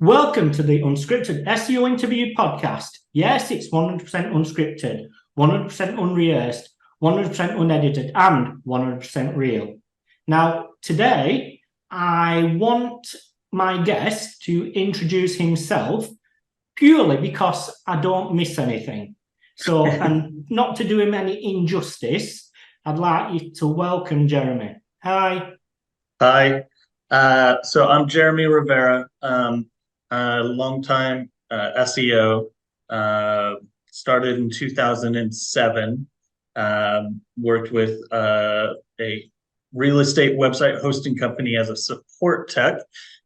Welcome to the Unscripted SEO Interview Podcast. Yes, it's 100% unscripted, 100% unrehearsed, 100% unedited, and 100% real. Now, today, I want my guest to introduce himself purely because I don't miss anything. So, and not to do him any injustice, I'd like you to welcome Jeremy. Hi. Hi. So I'm Jeremy Rivera, a longtime SEO. Started in 2007. Worked with a real estate website hosting company as a support tech,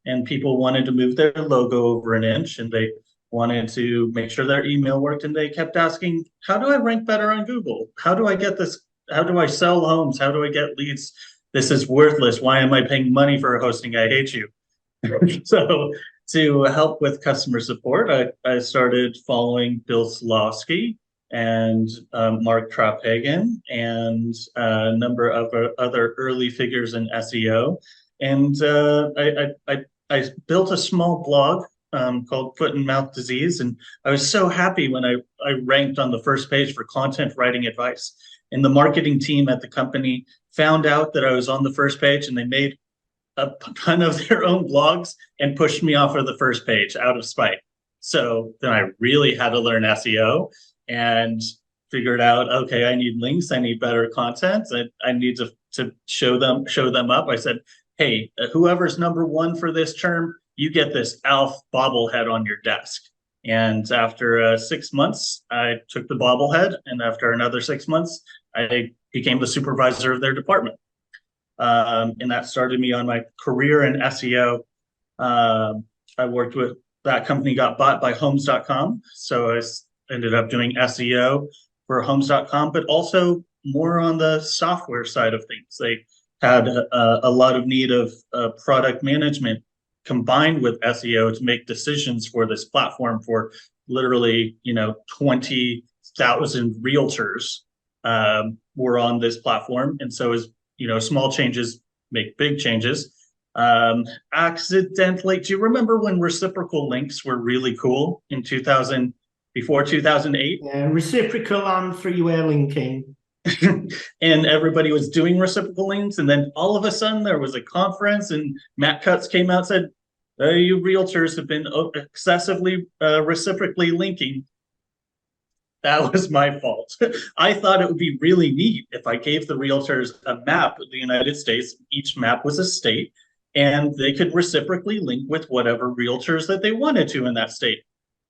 and people wanted to move their logo over an inch, and they wanted to make sure their email worked, and they kept asking, "How do I rank better on Google? How do I get this? How do I sell homes? How do I get leads? This is worthless. Why am I paying money for hosting? I hate you." So to help with customer support, I started following Bill Slawski and Mark Trapagan and a number of other early figures in SEO. And I built a small blog called Foot and Mouth Disease. And I was so happy when I ranked on the first page for content writing advice. And the marketing team at the company found out that I was on the first page, and they made a ton of their own blogs and pushed me off of the first page out of spite. So then I really had to learn SEO and figured out, okay, I need links, I need better content, I need to show them up. I said, hey, whoever's number one for this term, you get this Alf bobblehead on your desk. And after 6 months, I took the bobblehead, and after another 6 months, I became the supervisor of their department. And that started me on my career in SEO. I worked with that company, got bought by homes.com. So I ended up doing SEO for homes.com, but also more on the software side of things. They had a lot of need of product management combined with SEO to make decisions for this platform for literally, 20,000 realtors were on this platform. And so as small changes make big changes. Accidentally, do you remember when reciprocal links were really cool in 2000, before 2008? Yeah, reciprocal and three-way linking. And everybody was doing reciprocal links, and then all of a sudden there was a conference, and Matt Cutts came out and said, you realtors have been excessively reciprocally linking. That was my fault. I thought it would be really neat if I gave the realtors a map of the United States. Each map was a state, and they could reciprocally link with whatever realtors that they wanted to in that state.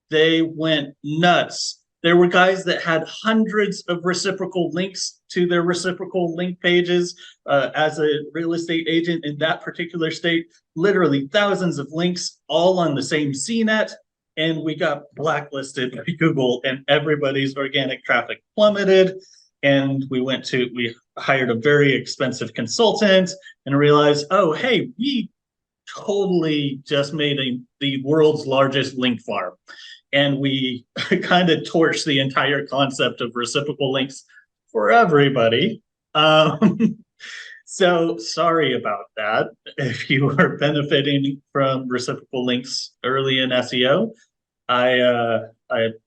They went nuts. There were guys that had hundreds of reciprocal links to their reciprocal link pages as a real estate agent in that particular state, literally thousands of links all on the same CNET. And we got blacklisted by Google, and everybody's organic traffic plummeted. And we hired a very expensive consultant and realized, oh, hey, we totally just made the world's largest link farm. And we kind of torched the entire concept of reciprocal links for everybody. So sorry about that. If you are benefiting from reciprocal links early in SEO, I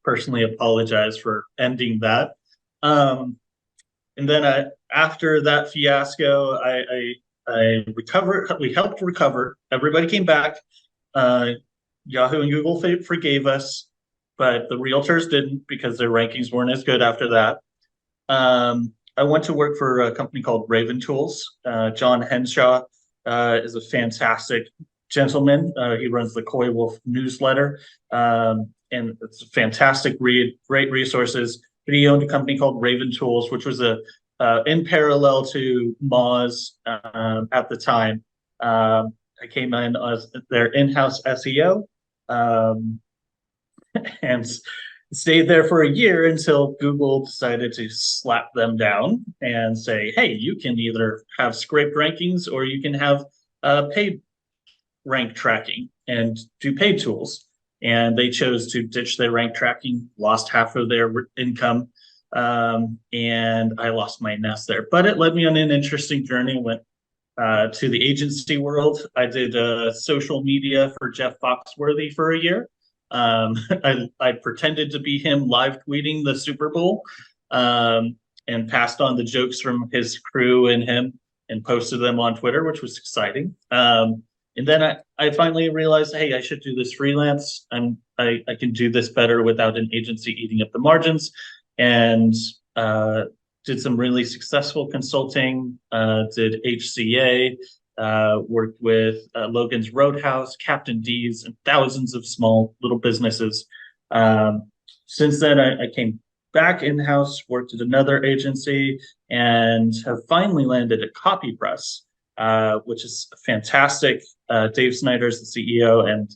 personally apologize for ending that. And then after that fiasco, I recovered. We helped recover. Everybody came back. Yahoo and Google forgave us, but the realtors didn't because their rankings weren't as good after that. I went to work for a company called Raven Tools. John Henshaw is a fantastic gentleman. He runs the Coy Wolf newsletter, and it's a fantastic read, great resources. But he owned a company called Raven Tools, which was in parallel to Moz at the time. I came in as their in-house SEO and stayed there for a year until Google decided to slap them down and say, hey, you can either have scraped rankings or you can have paid rank tracking and do paid tools. And they chose to ditch their rank tracking, lost half of their income, and I lost my nest there. But it led me on an interesting journey. Went to the agency world. I did social media for Jeff Foxworthy for a year. I pretended to be him live tweeting the Super Bowl, and passed on the jokes from his crew and him and posted them on Twitter, which was exciting. And then I finally realized, hey, I should do this freelance. I can do this better without an agency eating up the margins, and did some really successful consulting, did HCA, worked with Logan's Roadhouse, Captain D's, and thousands of small little businesses. Since then, I came back in-house, worked at another agency, and have finally landed at Copy Press, which is fantastic. Dave Snyder's the CEO, and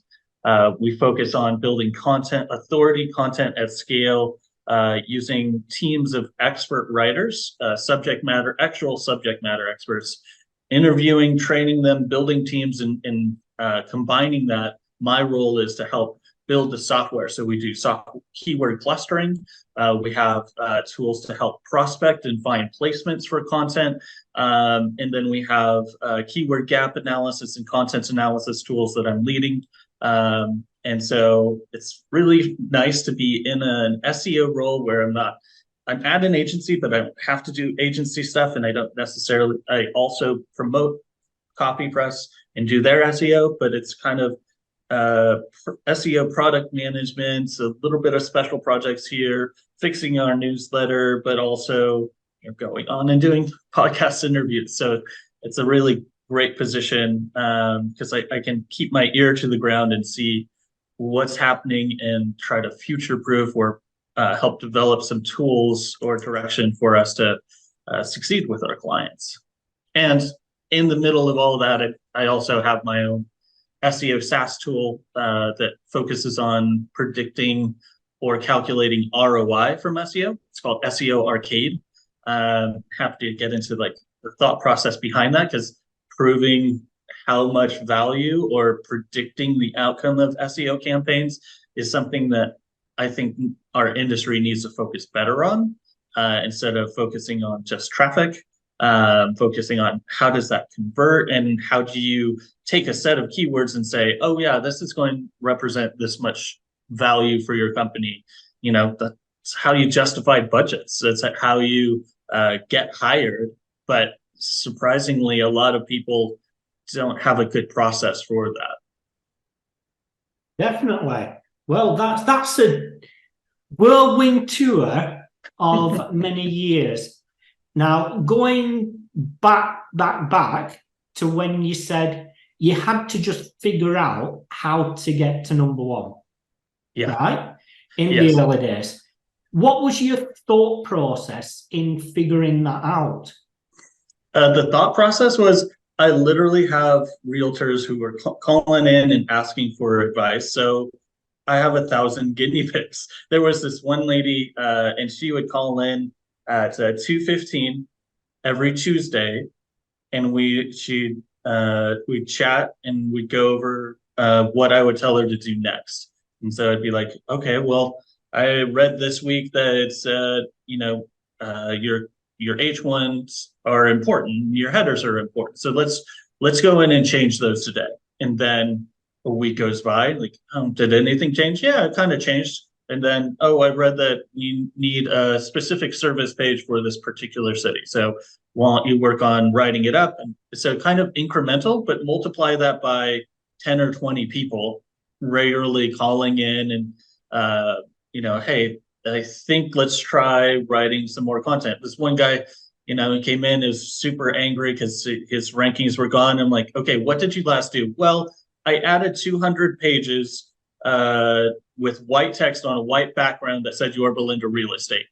we focus on building content, authority content at scale, using teams of expert writers, actual subject matter experts, interviewing, training them, building teams, and combining that. My role is to help build the software. So we do keyword clustering. We have tools to help prospect and find placements for content. And then we have keyword gap analysis and content analysis tools that I'm leading. And so it's really nice to be in an SEO role where I'm at an agency, but I don't have to do agency stuff. And I also promote Copy Press and do their SEO, but it's kind of SEO product management, a little bit of special projects here, fixing our newsletter, but also going on and doing podcast interviews. So it's a really great position because I can keep my ear to the ground and see what's happening and try to future-proof or help develop some tools or direction for us to succeed with our clients. And in the middle of all of that, I also have my own SEO SaaS tool that focuses on predicting or calculating ROI from SEO. It's called SEO Arcade. Happy to get into like the thought process behind that, because proving how much value or predicting the outcome of SEO campaigns is something that I think our industry needs to focus better on, instead of focusing on just traffic. Focusing on how does that convert, and how do you take a set of keywords and say, oh yeah, this is going to represent this much value for your company. That's how you justify budgets. That's how you get hired. But surprisingly, a lot of people don't have a good process for that. Definitely. Well, that's a whirlwind tour of many years. Now, going back to when you said you had to just figure out how to get to number one, right? In the early days. What was your thought process in figuring that out? The thought process was, I literally have realtors who are calling in and asking for advice. So I have 1,000 guinea pigs. There was this one lady, and she would call in at 2:15 every Tuesday, and we'd chat and we'd go over what I would tell her to do next. And so I'd be like, okay, well, I read this week that it's your H1s are important, your headers are important. So let's go in and change those today. And then a week goes by, like, did anything change? Yeah, it kind of changed. And then, I read that you need a specific service page for this particular city. So why don't you work on writing it up? And so kind of incremental, but multiply that by 10 or 20 people regularly calling in and, hey, I think let's try writing some more content. This one guy, he came in, is super angry because his rankings were gone. I'm like, okay, what did you last do? Well, I added 200 pages with white text on a white background that said Yorba Linda Real Estate.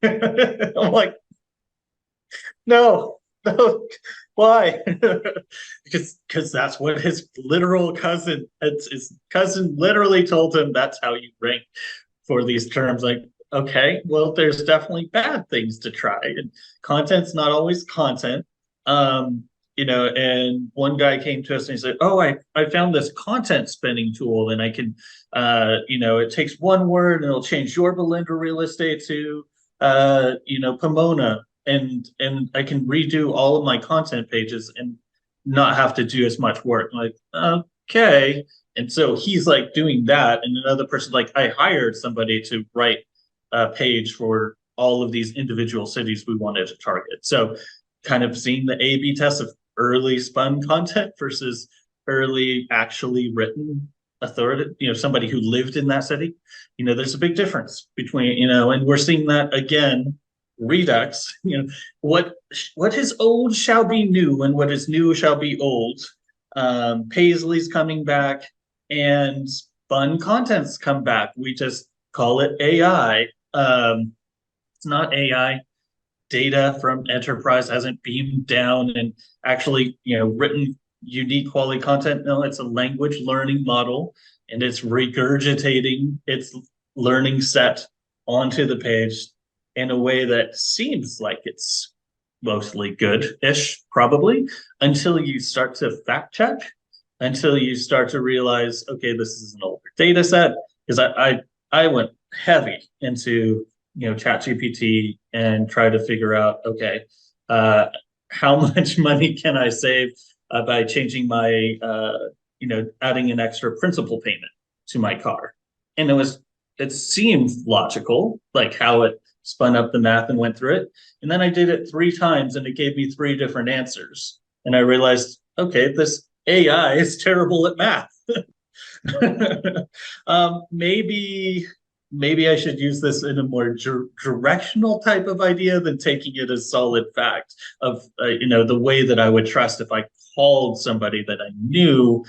I'm like, no, why? because that's what his literal cousin, his cousin literally told him that's how you rank for these terms. Like, okay, well, there's definitely bad things to try, and content's not always content. And one guy came to us and he said, I found this content spinning tool, and I can, it takes one word and it'll change Yorba Linda Real Estate to, Pomona. and I can redo all of my content pages and not have to do as much work. I'm like, okay. And so he's like doing that, and another person, like, I hired somebody to write a page for all of these individual cities we wanted to target. So kind of seeing the A/B test of early spun content versus early actually written authority, somebody who lived in that city. There's a big difference between, and we're seeing that again, redux, what is old shall be new and what is new shall be old. Paisley's coming back and fun content's come back. We just call it AI. It's not AI. Data from enterprise hasn't beamed down and actually, written unique quality content. No, it's a language learning model, and it's regurgitating its learning set onto the page in a way that seems like it's mostly good-ish, probably, until you start to fact check, until you start to realize, okay, this is an older data set. Because I went heavy into ChatGPT and try to figure out, okay, how much money can I save by changing my, adding an extra principal payment to my car. And it seemed logical, like how it spun up the math and went through it. And then I did it 3 times and it gave me 3 different answers. And I realized, okay, this AI is terrible at math. Maybe I should use this in a more directional type of idea than taking it as solid fact of, the way that I would trust if I called somebody that I knew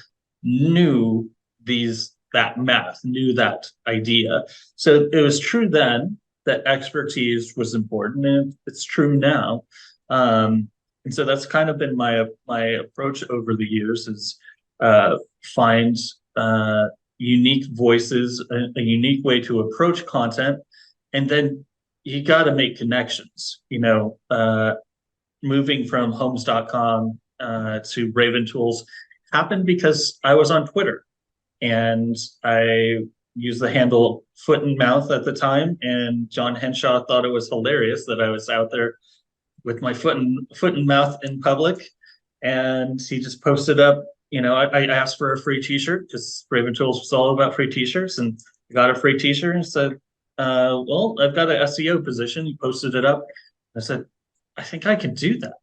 that math, knew that idea. So it was true then that expertise was important, and it's true now. And so that's kind of been my approach over the years, is find unique voices, a unique way to approach content, and then you got to make connections. Moving from homes.com to Raven Tools happened because I was on Twitter, and I used the handle Foot and Mouth at the time, and John Henshaw thought it was hilarious that I was out there with my foot and mouth in public, and he just posted up. I asked for a free T-shirt because Raven Tools was all about free T-shirts, and I got a free T-shirt and said, well, I've got an SEO position. He posted it up. I said, I think I can do that,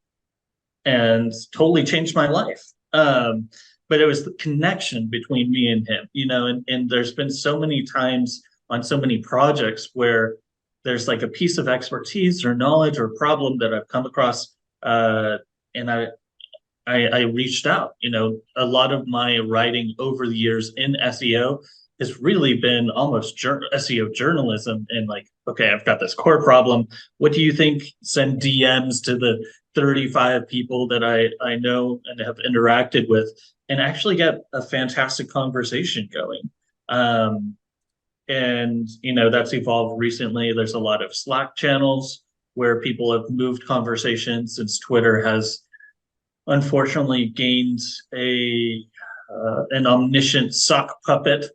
and totally changed my life. But it was the connection between me and him, and there's been so many times on so many projects where there's like a piece of expertise or knowledge or problem that I've come across, and I reached out. A lot of my writing over the years in SEO has really been almost SEO journalism, and like, okay, I've got this core problem. What do you think? Send DMs to the 35 people that I know and have interacted with, and actually get a fantastic conversation going. And that's evolved recently. There's a lot of Slack channels where people have moved conversations, since Twitter has unfortunately gained an omniscient sock puppet,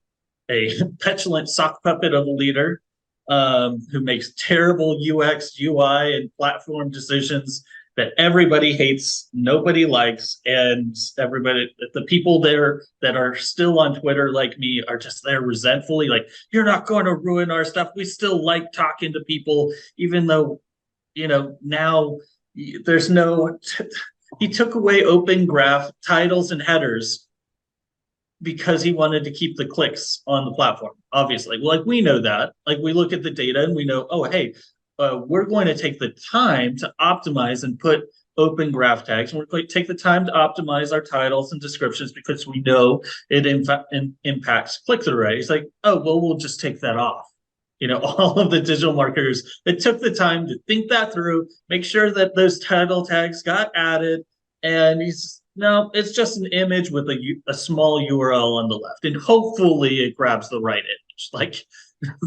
a petulant sock puppet of a leader, who makes terrible UX, UI, and platform decisions that everybody hates, nobody likes, and the people there that are still on Twitter like me are just there resentfully, like, you're not going to ruin our stuff. We still like talking to people, even though, now there's no. He took away open graph titles and headers because he wanted to keep the clicks on the platform. Obviously, like, we know that. Like, we look at the data and we know, oh, hey, we're going to take the time to optimize and put open graph tags. And we're going to take the time to optimize our titles and descriptions because we know it impacts click-through rate. It's like, oh, well, we'll just take that off. All of the digital marketers that took the time to think that through, make sure that those title tags got added, and no, it's just an image with a small URL on the left, and hopefully it grabs the right image. Like,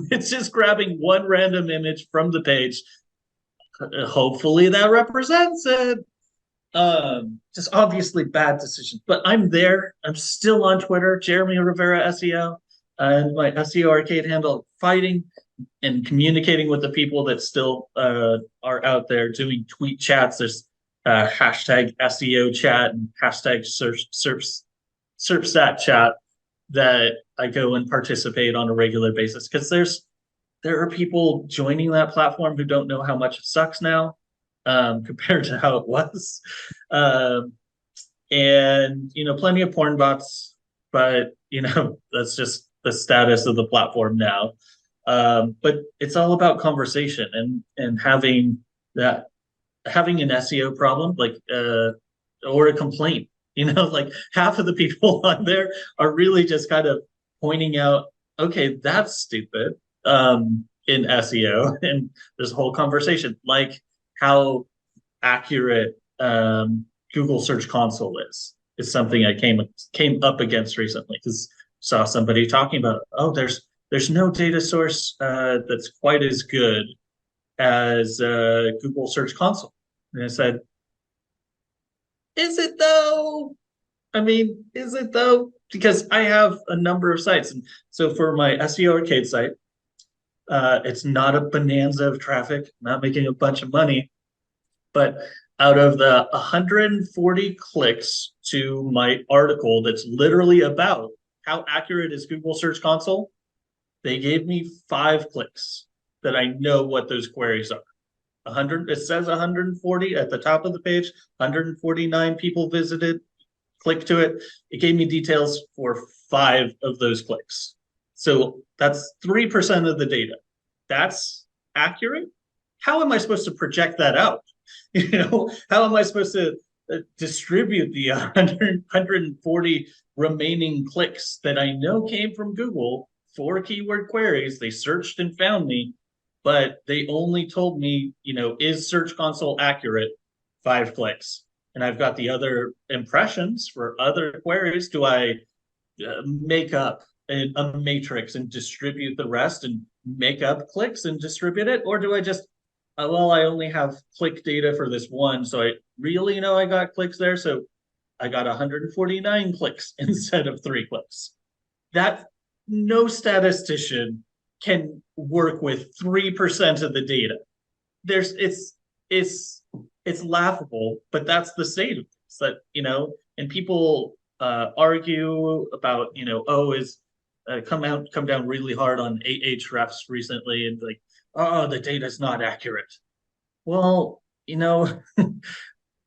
it's just grabbing one random image from the page. Hopefully that represents it. Just obviously bad decisions, but I'm there. I'm still on Twitter, Jeremy Rivera SEO. and my SEO Arcade handle, fighting and communicating with the people that still are out there doing tweet chats. There's hashtag SEO chat and hashtag SERPstat chat that I go and participate on a regular basis, because there are people joining that platform who don't know how much it sucks now, compared to how it was. And plenty of porn bots, but that's just the status of the platform now. But it's all about conversation and having an SEO problem, like or a complaint. Like half of the people on there are really just kind of pointing out, okay, that's stupid, in SEO, and there's a whole conversation like how accurate Google Search Console is something I came up against recently, because saw somebody talking about, oh, there's no data source that's quite as good as Google Search Console. And I said, is it though? I mean, is it though? Because I have a number of sites. And so for my SEO Arcade site, it's not a bonanza of traffic, not making a bunch of money, but out of the 140 clicks to my article that's literally about how accurate is Google Search Console, they gave me 5 clicks that I know what those queries are. 100, it says 140 at the top of the page, 149 people visited, click to it. It gave me details for 5 of those clicks. So that's 3% of the data. That's accurate. How am I supposed to project that out? How am I supposed to distribute the 140 remaining clicks that I know came from Google for keyword queries? They searched and found me, but they only told me, is Search Console accurate? 5 clicks. And I've got the other impressions for other queries. Do I make up a matrix and distribute the rest and make up clicks and distribute it? Or do I just, well, I only have click data for this one, so I really know I got clicks there, so I got 149 clicks instead of 3 clicks. That no statistician can work with 3% of the data. It's laughable, but that's the state of this. That and people argue about come down really hard on Ahrefs recently, and like, oh, the data's not accurate. Well,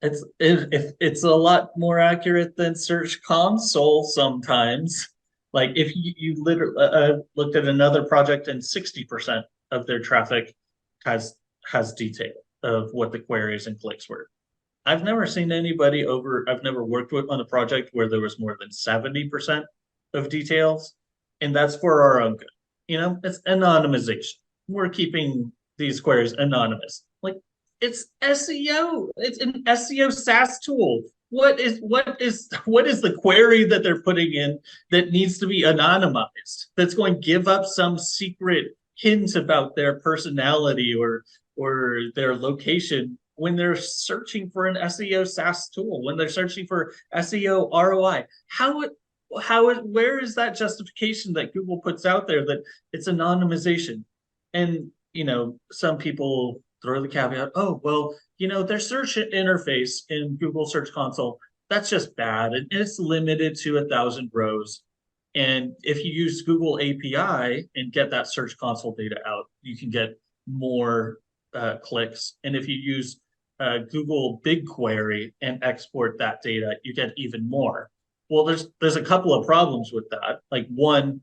it's a lot more accurate than Search Console sometimes. Like if you literally looked at another project and 60% of their traffic has detail of what the queries and clicks were. I've never seen anybody I've never worked with on a project where there was more than 70% of details, and that's for our own good. It's anonymization. We're keeping these queries anonymous. Like, it's SEO. It's an SEO SaaS tool. What is the query that they're putting in that needs to be anonymized? That's going to give up some secret hint about their personality or their location when they're searching for an SEO SaaS tool, when they're searching for SEO ROI. Where is that justification that Google puts out there that it's anonymization? And some people throw the caveat, oh, well, their search interface in Google Search Console, that's just bad. And it's limited to 1,000 rows. And if you use Google API and get that Search Console data out, you can get more clicks. And if you use Google BigQuery and export that data, you get even more. Well, there's a couple of problems with that. Like, one,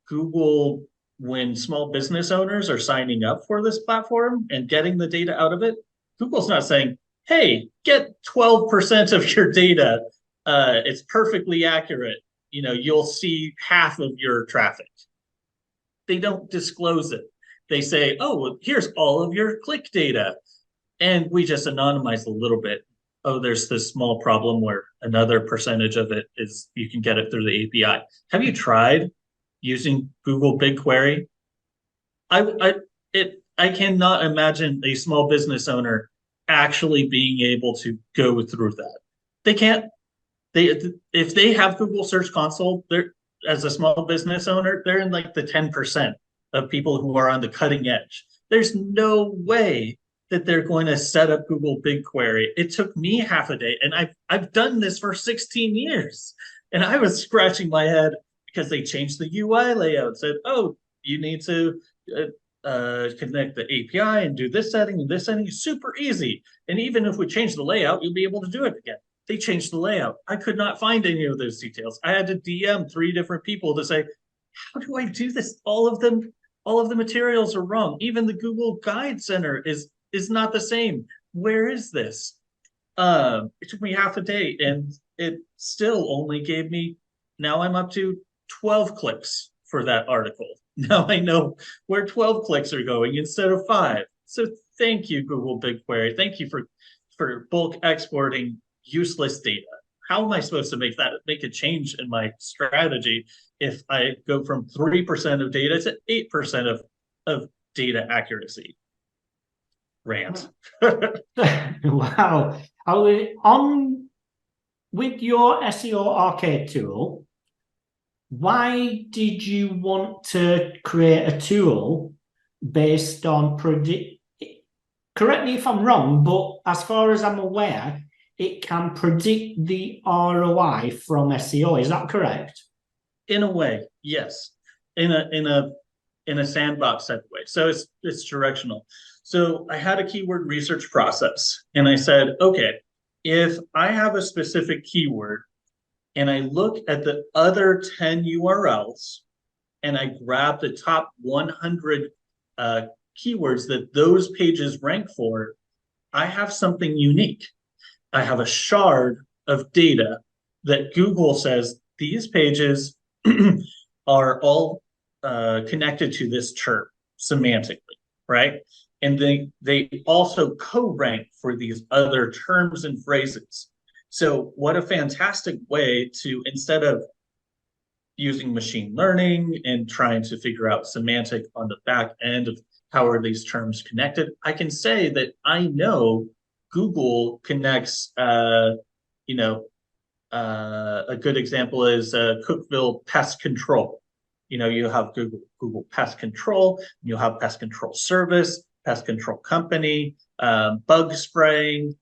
Google, when small business owners are signing up for this platform and getting the data out of it, Google's not saying, hey, get 12% of your data. It's perfectly accurate. You'll see half of your traffic. They don't disclose it. They say, oh, well, here's all of your click data. And we just anonymize a little bit. Oh, there's this small problem where another percentage of it is you can get it through the API. Have you tried using Google BigQuery? I cannot imagine a small business owner actually being able to go through that. They can't. If they have Google Search Console, as a small business owner, they're in like the 10% of people who are on the cutting edge. There's no way that they're going to set up Google BigQuery. It took me half a day, and I've done this for 16 years. And I was scratching my head because they changed the UI layout, said, oh, you need to connect the API and do this setting and this setting. Super easy. And even if we change the layout, you'll be able to do it again. They changed the layout. I could not find any of those details. I had to DM 3 different people to say, how do I do this? All of the materials are wrong. Even the Google Guide Center is not the same. Where is this? It took me half a day, and it still only gave me, now I'm up to 12 clicks for that article. Now I know where 12 clicks are going instead of 5. So thank you, Google BigQuery. Thank you for bulk exporting useless data. How am I supposed to make a change in my strategy if I go from 3% of data to 8% of data accuracy? Rant. Wow. With your SEO Arcade tool, why did you want to create a tool based on correct me if I'm wrong, but as far as I'm aware, it can predict the ROI from SEO. Is that correct? In a way, yes. In a sandbox type way. So it's directional. So I had a keyword research process, and I said, okay, if I have a specific keyword and I look at the other 10 URLs and I grab the top 100 keywords that those pages rank for, I have something unique. I have a shard of data that Google says these pages are all connected to this term semantically, right? And they also co-rank for these other terms and phrases. So what a fantastic way to, instead of using machine learning and trying to figure out semantic on the back end of how are these terms connected, I can say that I know Google connects, a good example is Cookeville pest control. You have Google pest control, you have pest control service, pest control company, bug spraying,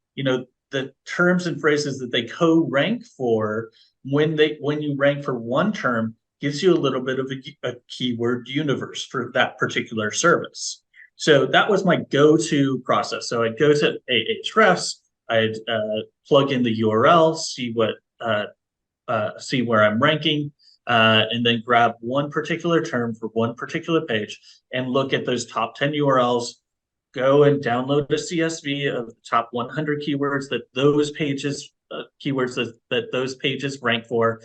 the terms and phrases that they co-rank for when you rank for one term gives you a little bit of a keyword universe for that particular service. So that was my go-to process. So I'd go to Ahrefs, I'd plug in the URL, see where I'm ranking, and then grab one particular term for one particular page and look at those top 10 URLs, go and download a CSV of the top 100 keywords that those pages, that those pages rank for,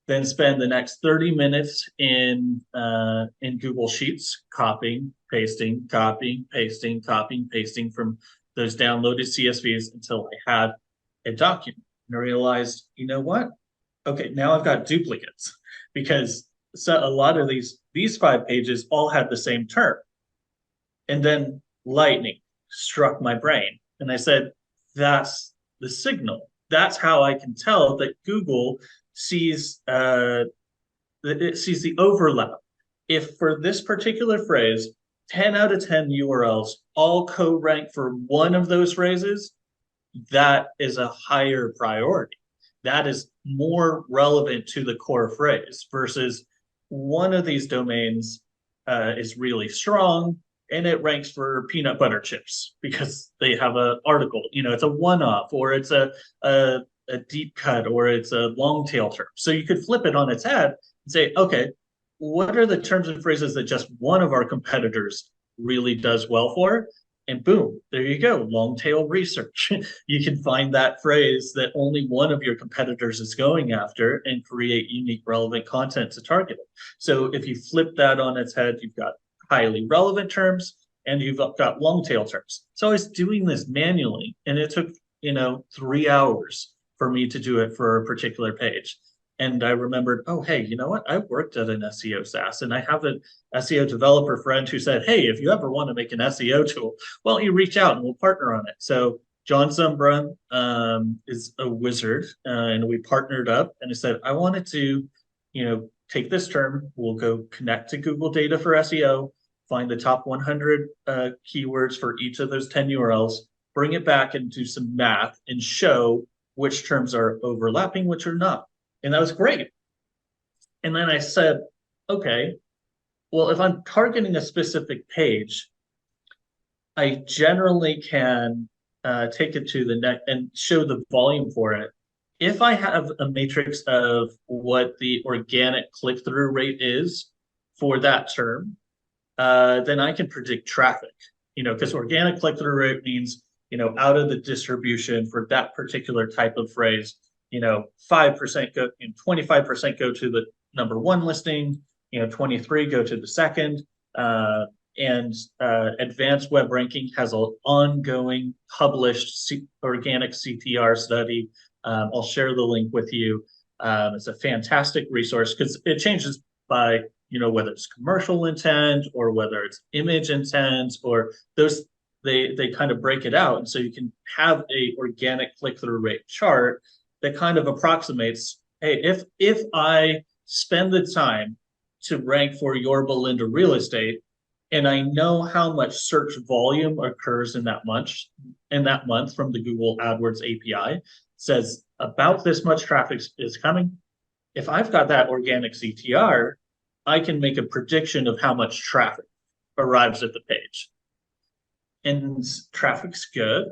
then spend the next 30 minutes in Google Sheets, copying, pasting from those downloaded CSVs until I had a document. And I realized, you know what? Okay, now I've got duplicates because a lot of these 5 pages all had the same term. And then lightning struck my brain. And I said, that's the signal. That's how I can tell that Google sees the overlap. If for this particular phrase, 10 out of 10 URLs all co-rank for one of those phrases, that is a higher priority. That is more relevant to the core phrase versus one of these domains is really strong and it ranks for peanut butter chips because they have an article, it's a one-off or it's a deep cut or it's a long tail term. So you could flip it on its head and say, okay, what are the terms and phrases that just one of our competitors really does well for? And boom, there you go, long tail research. You can find that phrase that only one of your competitors is going after and create unique relevant content to target it. So if you flip that on its head, you've got highly relevant terms and you've got long tail terms. So I was doing this manually and it took, 3 hours for me to do it for a particular page. And I remembered, oh, hey, you know what? I worked at an SEO SaaS and I have an SEO developer friend who said, hey, if you ever want to make an SEO tool, well, you reach out and we'll partner on it. So John Zumbra is a wizard and we partnered up and I said, I wanted to, take this term, we'll go connect to Google data for SEO, find the top 100 keywords for each of those 10 URLs, bring it back and do some math and show which terms are overlapping, which are not. And that was great. And then I said, okay, well, if I'm targeting a specific page, I generally can take it to the next and show the volume for it. If I have a matrix of what the organic click-through rate is for that term, then I can predict traffic, because organic click-through rate means, out of the distribution for that particular type of phrase, 5% go, 25% go to the number one listing, 23 go to the second, and advanced web ranking has an ongoing published organic CTR study. I'll share the link with you. It's a fantastic resource because it changes by, whether it's commercial intent or whether it's image intent or those, they kind of break it out. And so you can have a organic click-through rate chart that kind of approximates, hey, if I spend the time to rank for your Belinda real estate, and I know how much search volume occurs in that month from the Google AdWords API, says about this much traffic is coming. If I've got that organic CTR, I can make a prediction of how much traffic arrives at the page. And traffic's good,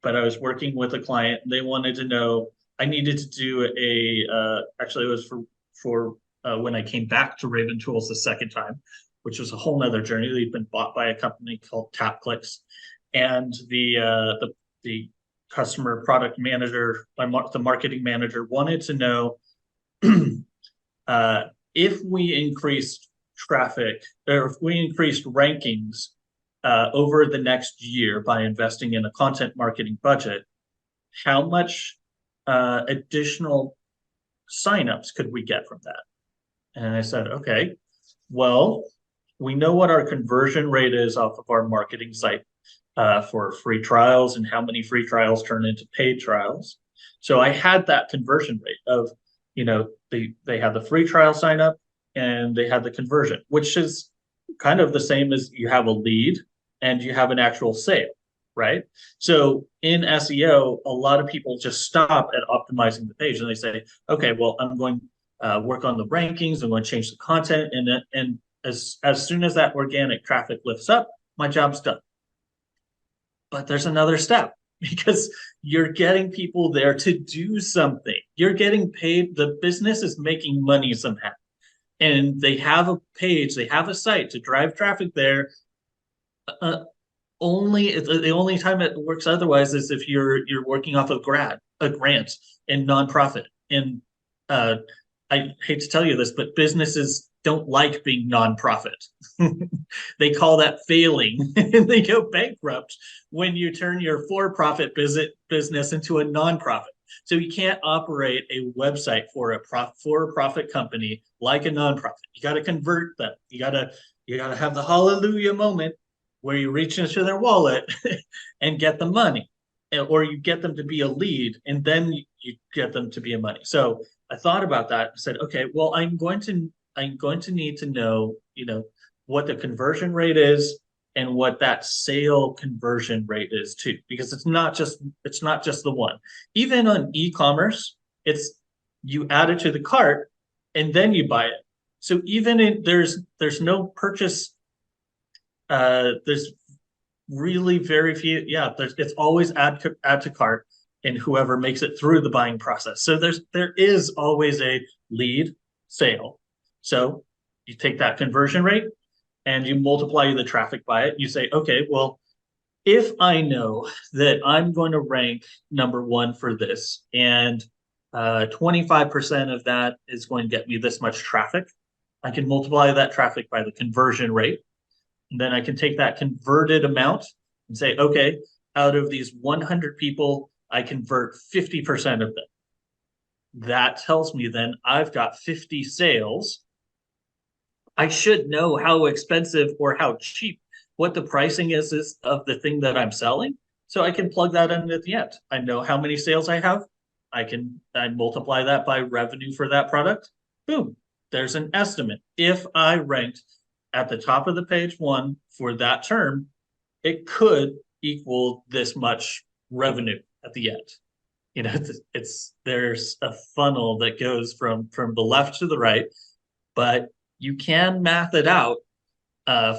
but I was working with a client and they wanted to know, I needed to do actually it was for when I came back to Raven Tools the second time, which was a whole nother journey. They'd been bought by a company called TapClicks. And the customer product manager, the marketing manager wanted to know if we increased traffic or if we increased rankings over the next year by investing in a content marketing budget, how much additional signups could we get from that? And I said, okay, well, we know what our conversion rate is off of our marketing site for free trials and how many free trials turn into paid trials. So I had that conversion rate of, they had the free trial sign up and they had the conversion, which is kind of the same as you have a lead and you have an actual sale, right? So in SEO, a lot of people just stop at optimizing the page and they say, okay, well, I'm going to work on the rankings, I'm going to change the content, and as soon as that organic traffic lifts up, my job's done. But there's another step because you're getting people there to do something. You're getting paid. The business is making money somehow. And they have a page, they have a site to drive traffic there. The only time it works otherwise is if you're working off a grant and nonprofit. And I hate to tell you this, but businesses don't like being nonprofit. They call that failing and they go bankrupt when you turn your for-profit business into a nonprofit. So you can't operate a website for a for-profit company like a nonprofit. You got to convert them. You got to have the hallelujah moment where you reach into their wallet and get the money, or you get them to be a lead and then you get them to be a money. So I thought about that and said, okay, well, I'm going to need to know, what the conversion rate is and what that sale conversion rate is too, because it's not just the one. Even on e-commerce, it's you add it to the cart and then you buy it. So even there's no purchase. There's really very few. Yeah, it's always add to cart, and whoever makes it through the buying process. So there is always a lead sale. So you take that conversion rate and you multiply the traffic by it. You say, okay, well, if I know that I'm going to rank number one for this and 25% of that is going to get me this much traffic, I can multiply that traffic by the conversion rate. And then I can take that converted amount and say, okay, out of these 100 people, I convert 50% of them. That tells me then I've got 50 sales. I should know how expensive or how cheap, what the pricing is of the thing that I'm selling. So I can plug that in at the end. I know how many sales I have. I multiply that by revenue for that product. Boom. there's an estimate. If I ranked at the top of the page one for that term, it could equal this much revenue at the end. You know, there's a funnel that goes from the left to the right, but you can math it out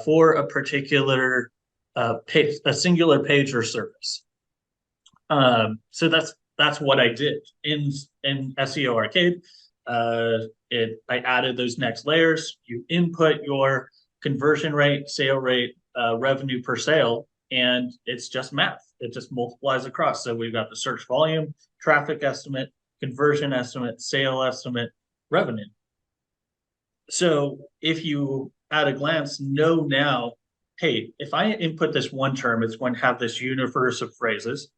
for a particular page, a singular page or service. So that's what I did in SEO Arcade. I added those next layers. You input your conversion rate, sale rate, revenue per sale, and it's just math. It just multiplies across. So we've got the search volume, traffic estimate, conversion estimate, sale estimate, revenue. So if you at a glance know now, hey, if I input this one term, it's going to have this universe of phrases.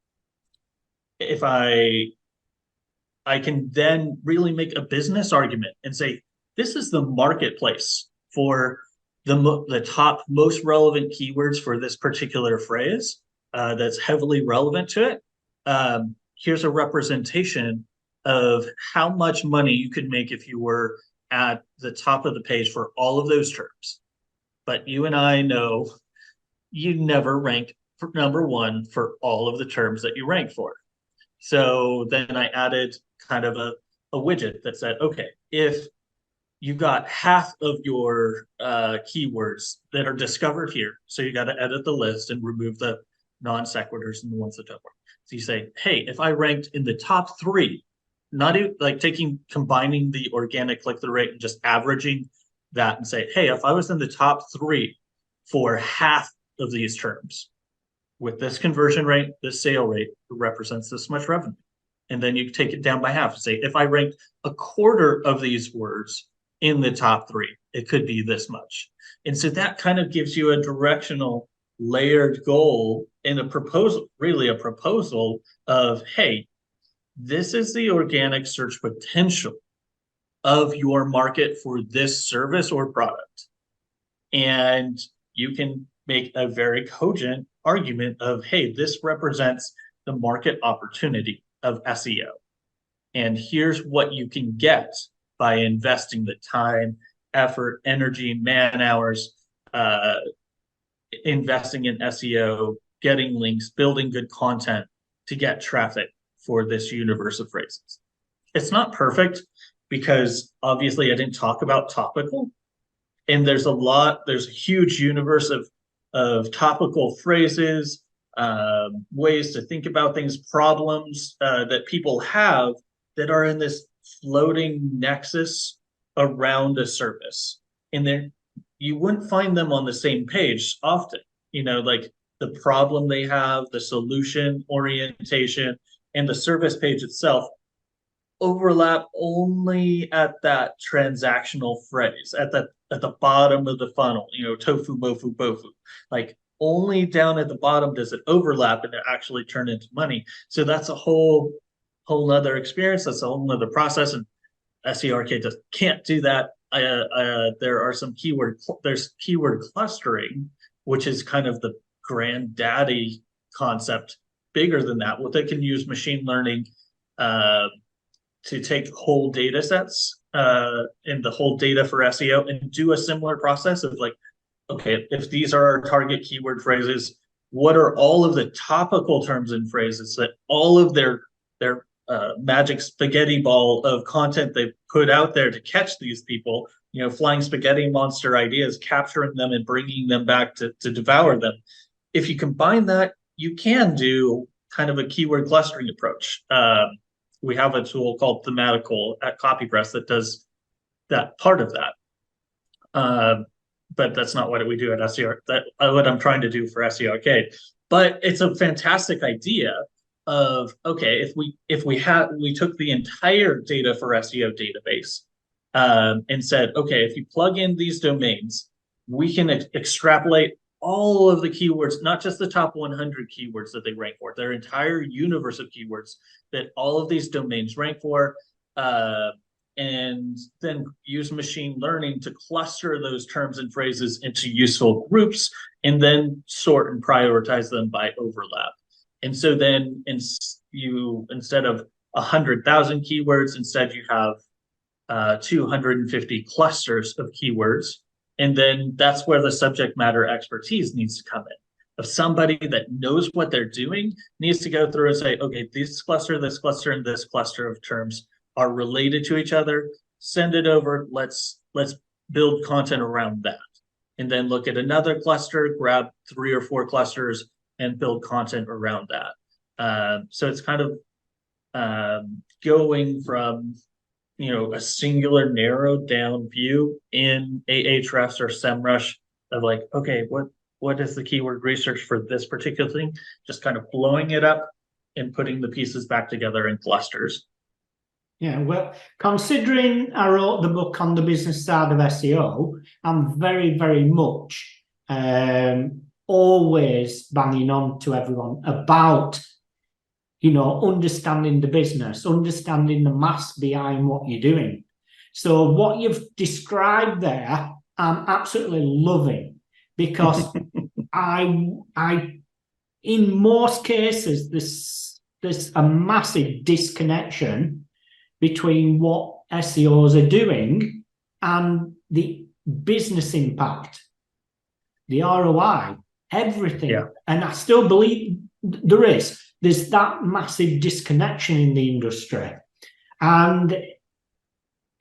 If I can then really make a business argument and say, this is the marketplace for the top most relevant keywords for this particular phrase that's heavily relevant to it. Here's a representation of how much money you could make if you were at the top of the page for all of those terms. But you and I know you never rank for number one for all of the terms that you rank for. So then I added kind of a widget that said, okay, if you got half of your keywords that are discovered here, so you got to edit the list and remove the non sequiturs and the ones that don't work. So you say, hey, if I ranked in the top three, not even, like combining the organic click-through rate and just averaging that and say, hey, if I was in the top three for half of these terms, with this conversion rate, this sale rate represents this much revenue. And then you take it down by half and say, if I ranked a quarter of these words in the top three, it could be this much. And so that kind of gives you a directional layered goal and a proposal, really a proposal of, hey, this is the organic search potential of your market for this service or product. And you can make a very cogent argument of, hey, this represents the market opportunity of SEO. And here's what you can get by investing the time, effort, energy, man hours, investing in SEO, getting links, building good content to get traffic for this universe of phrases. It's not perfect because obviously I didn't talk about topical. And there's a huge universe of topical phrases, ways to think about things, problems that people have that are in this floating nexus around a service. And then you wouldn't find them on the same page often, you know, like the problem they have, the solution orientation, and the service page itself overlap only at that transactional phrase, at the bottom of the funnel, you know, tofu, mofu, bofu. Like only down at the bottom does it overlap and it actually turn into money. So that's a whole nother experience. That's a whole nother process. And SEO Arcade just can't do that. There are some there's keyword clustering, which is kind of the granddaddy concept. Bigger than that, what they can use machine learning to take whole data sets and the whole data for SEO and do a similar process of like, okay, if these are our target keyword phrases, what are all of the topical terms and phrases that all of their magic spaghetti ball of content they put out there to catch these people, you know, flying spaghetti monster ideas, capturing them and bringing them back to devour them. If you combine that, you can do kind of a keyword clustering approach. We have a tool called Thematical at CopyPress that does that part of that. But that's not what we do at SEO. What I'm trying to do for SEO Arcade. But it's a fantastic idea of, okay, if we took the entire data for SEO database and said, okay, if you plug in these domains, we can extrapolate all of the keywords, not just the top 100 keywords that they rank for, their entire universe of keywords that all of these domains rank for, and then use machine learning to cluster those terms and phrases into useful groups and then sort and prioritize them by overlap. And so then instead of 100,000 keywords, instead you have 250 clusters of keywords. And then that's where the subject matter expertise needs to come in. If somebody that knows what they're doing needs to go through and say, okay, this cluster, and this cluster of terms are related to each other, send it over, let's build content around that. And then look at another cluster, grab 3 or 4 clusters and build content around that. So it's kind of going from a singular narrowed down view in Ahrefs or SEMrush of like, okay, what is the keyword research for this particular thing? Just kind of blowing it up and putting the pieces back together in clusters. Yeah, well, considering I wrote the book on the business side of SEO, I'm very, very much always banging on to everyone about understanding the business, understanding the maths behind what you're doing. So what you've described there, I'm absolutely loving, because I in most cases, there's a massive disconnection between what SEOs are doing and the business impact, the ROI, everything. Yeah. And I still believe there's that massive disconnection in the industry. And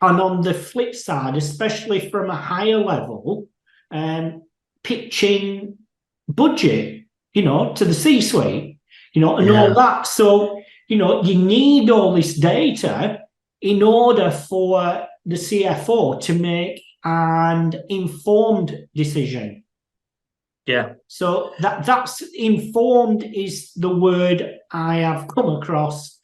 on the flip side, especially from a higher level, pitching budget, to the C-suite, and all that. So, you need all this data in order for the CFO to make an informed decision. Yeah. So that's informed is the word I have come across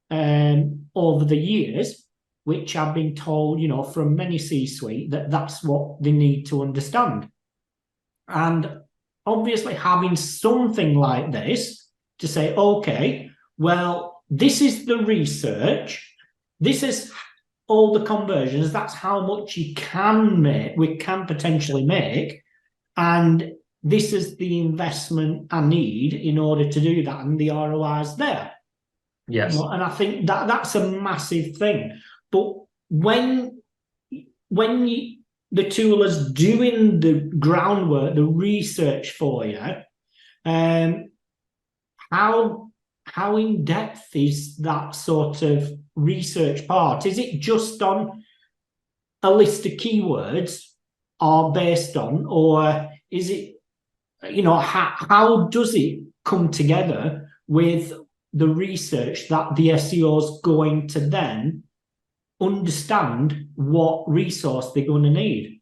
over the years, which I've been told, from many C-suite that's what they need to understand. And obviously having something like this to say, okay, well, this is the research, this is all the conversions, that's how much you can make, we can potentially make, and this is the investment I need in order to do that, and the ROI is there. Yes. And I think that's a massive thing. But when the tool is doing the groundwork, the research for you, how in depth is that sort of research part? Is it just on a list of keywords, or based on, or is it, how does it come together with the research that the SEO is going to then understand what resource they're going to need?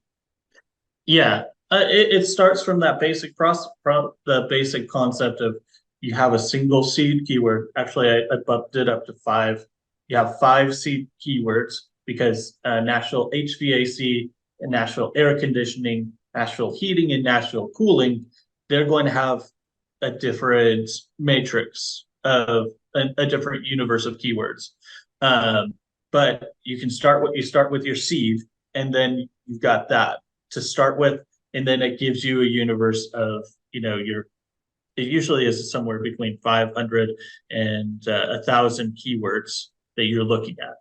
Yeah, it starts from that basic the basic concept of you have a single seed keyword. Actually, I bumped it up to 5. You have 5 seed keywords because Nashville HVAC and Nashville air conditioning, Nashville heating, and Nashville cooling, they're going to have a different matrix of a different universe of keywords. But you can start with your seed, and then you've got that to start with, and then it gives you a universe of it usually is somewhere between 500 and 1,000 keywords that you're looking at,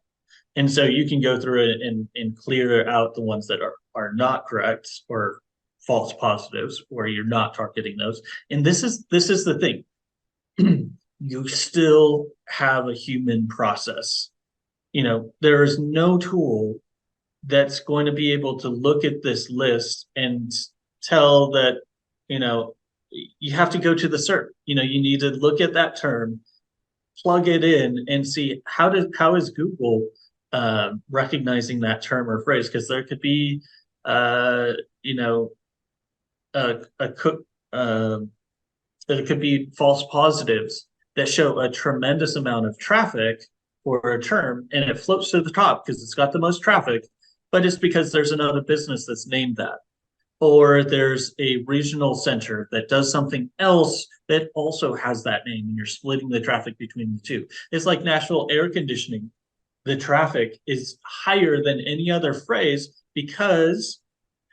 and so you can go through it and clear out the ones that are not correct or false positives, or you're not targeting those. And this is the thing. You still have a human process. There is no tool that's going to be able to look at this list and tell that, you have to go to the SERP. You need to look at that term, plug it in, and see how is Google recognizing that term or phrase? Because there could be, there could be false positives that show a tremendous amount of traffic for a term, and it floats to the top because it's got the most traffic, but it's because there's another business that's named that. Or there's a regional center that does something else that also has that name, and you're splitting the traffic between the two. It's like Nashville air conditioning. The traffic is higher than any other phrase because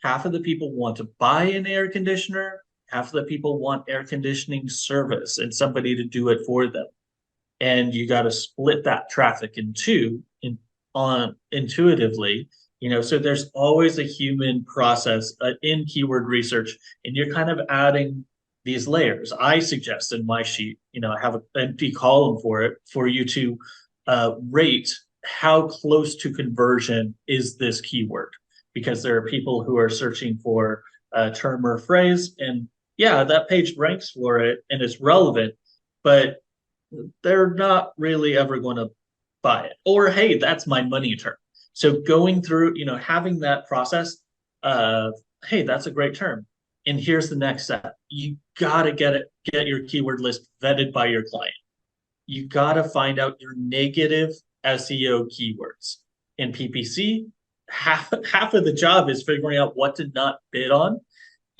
half of the people want to buy an air conditioner, half of the people want air conditioning service and somebody to do it for them. And you got to split that traffic in two on intuitively, so there's always a human process in keyword research, and you're kind of adding these layers. I suggest in my sheet, I have an empty column for it for you to rate how close to conversion is this keyword, because there are people who are searching for a term or phrase, and yeah, that page ranks for it and it's relevant, but they're not really ever going to buy it. Or, hey, that's my money term. So going through, having that process of, hey, that's a great term. And here's the next step. You gotta get your keyword list vetted by your client. You gotta find out your negative SEO keywords. In PPC, half of the job is figuring out what to not bid on.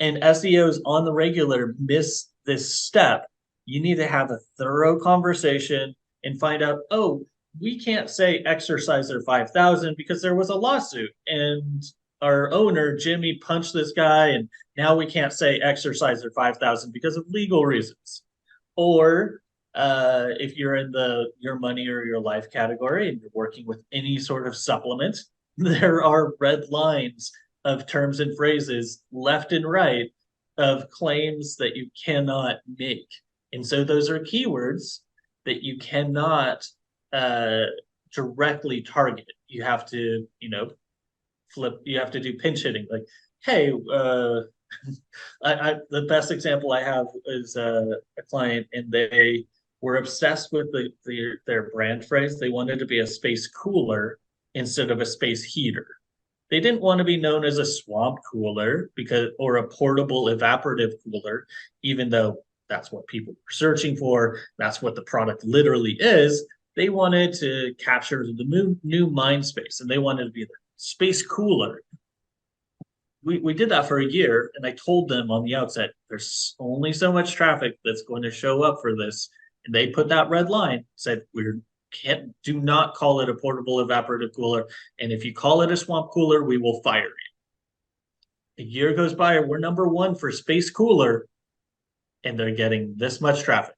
And SEOs on the regular miss this step. You need to have a thorough conversation and find out, oh, we can't say exerciser 5,000 because there was a lawsuit and our owner, Jimmy, punched this guy, and now we can't say exerciser 5,000 because of legal reasons. Or if you're in the your money or your life category and you're working with any sort of supplement, there are red lines of terms and phrases left and right of claims that you cannot make. And so those are keywords that you cannot directly target. You have to, you have to do pinch hitting. Like, hey, the best example I have is a client, and they were obsessed with their brand phrase. They wanted to be a space cooler instead of a space heater. They didn't want to be known as a swamp cooler or a portable evaporative cooler, even though that's what people were searching for. That's what the product literally is. They wanted to capture the new mind space, and they wanted to be the space cooler. We did that for a year, and I told them on the outset, there's only so much traffic that's going to show up for this. And they put that red line, said, do not call it a portable evaporative cooler. And if you call it a swamp cooler, we will fire you. A year goes by, we're #1 for space cooler, and they're getting this much traffic.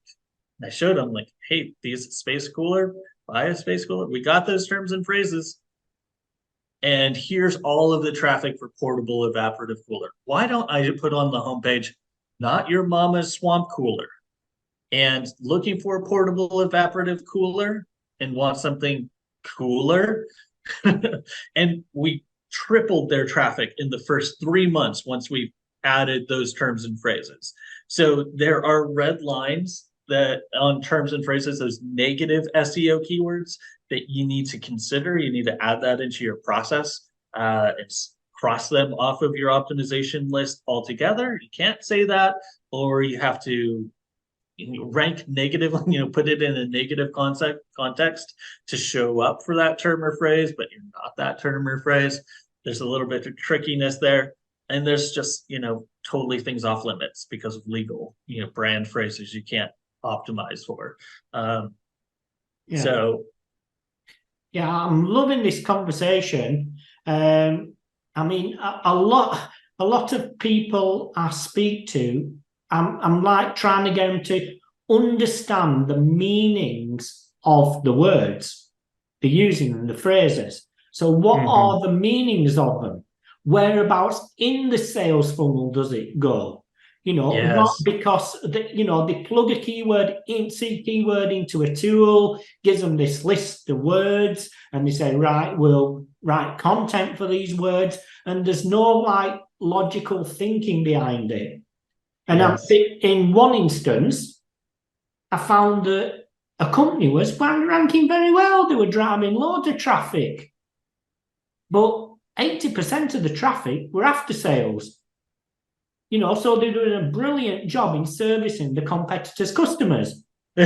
And I showed them, like, hey, these space cooler, buy a space cooler. We got those terms and phrases. And here's all of the traffic for portable evaporative cooler. Why don't I put on the homepage, not your mama's swamp cooler? And looking for a portable evaporative cooler and want something cooler. And we tripled their traffic in the first 3 months once we added those terms and phrases. So there are red lines that on terms and phrases, those negative SEO keywords that you need to consider. You need to add that into your process. It's cross them off of your optimization list altogether. You can't say that, or you have to rank negative, put it in a negative context to show up for that term or phrase, but you're not that term or phrase. There's a little bit of trickiness there. And there's just, totally things off limits because of legal, brand phrases you can't optimize for. So. Yeah, I'm loving this conversation. I mean, a lot of people I speak to, I'm like trying to get them to understand the meanings of the words they're using and the phrases. So what are the meanings of them? Whereabouts in the sales funnel does it go? Not because they plug a keyword into a tool, gives them this list of words, and they say, right, we'll write content for these words, and there's no logical thinking behind it. And in one instance, I found that a company was ranking very well. They were driving loads of traffic, but 80% of the traffic were after sales. So they're doing a brilliant job in servicing the competitors' customers. I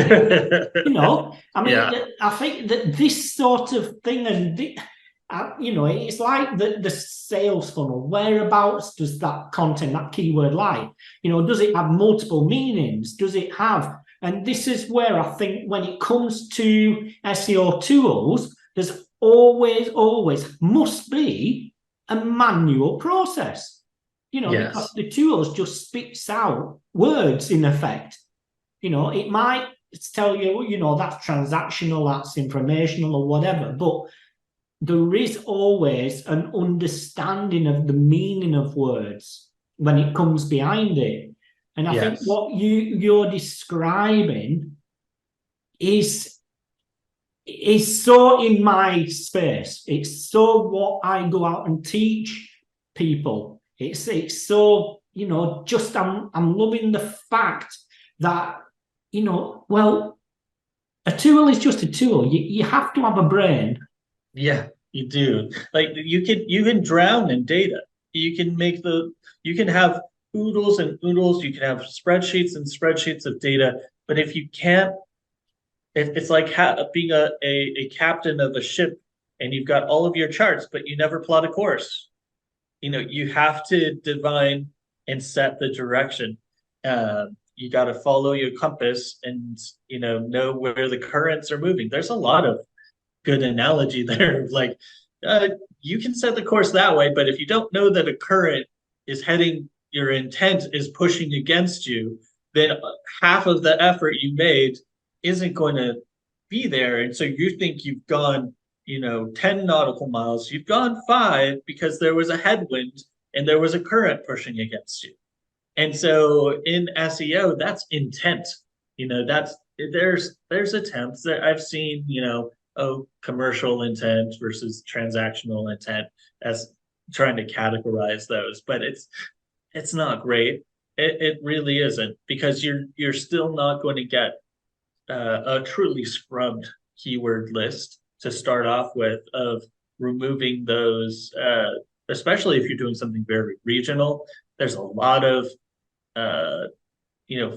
think that this sort of thing, and it's like the sales funnel. Whereabouts does that content, that keyword lie? Does it have multiple meanings? Does it have? And this is where I think when it comes to SEO tools, there's always must be a manual process. Because the tools just spits out words in effect. It might tell you, that's transactional, that's informational or whatever, but there is always an understanding of the meaning of words when it comes behind it. And I think what you're describing is so in my space. It's so what I go out and teach people. It's so, you know, just I'm loving the fact that, you know, well, a tool is just a tool. You have to have a brain. Yeah, you do. Like you can drown in data. You can have oodles and oodles. You can have spreadsheets and spreadsheets of data. But if you can't, it's like being a captain of a ship, and you've got all of your charts, but you never plot a course. You know, you have to divine and set the direction. You got to follow your compass and, you know where the currents are moving. There's a lot of good analogy there. Like, you can set the course that way, but if you don't know that a current is heading, your intent is pushing against you, then half of the effort you made isn't going to be there. And so you think you've gone, 10 nautical miles, you've gone 5 because there was a headwind and there was a current pushing against you. And so in SEO, that's intent. There's attempts that I've seen, commercial intent versus transactional intent as trying to categorize those, but it's not great. It really isn't, because you're still not going to get a truly scrubbed keyword list to start off with, of removing those, especially if you're doing something very regional. There's a lot of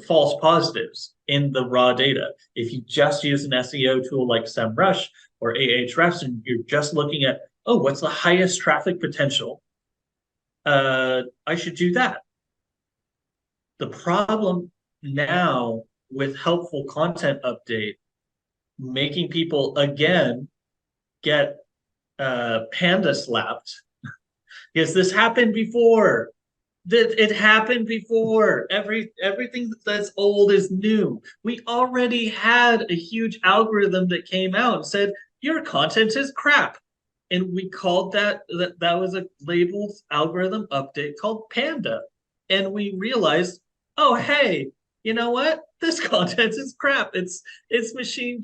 false positives in the raw data. If you just use an SEO tool like SEMrush or Ahrefs, and you're just looking at, what's the highest traffic potential? I should do that. The problem now with helpful content update, making people again get panda slapped, because this happened before. It happened before. Everything that's old is new. We already had a huge algorithm that came out and said your content is crap, and we called that was a labeled algorithm update called Panda, and we realized, oh hey, you know what? This content is crap. It's machine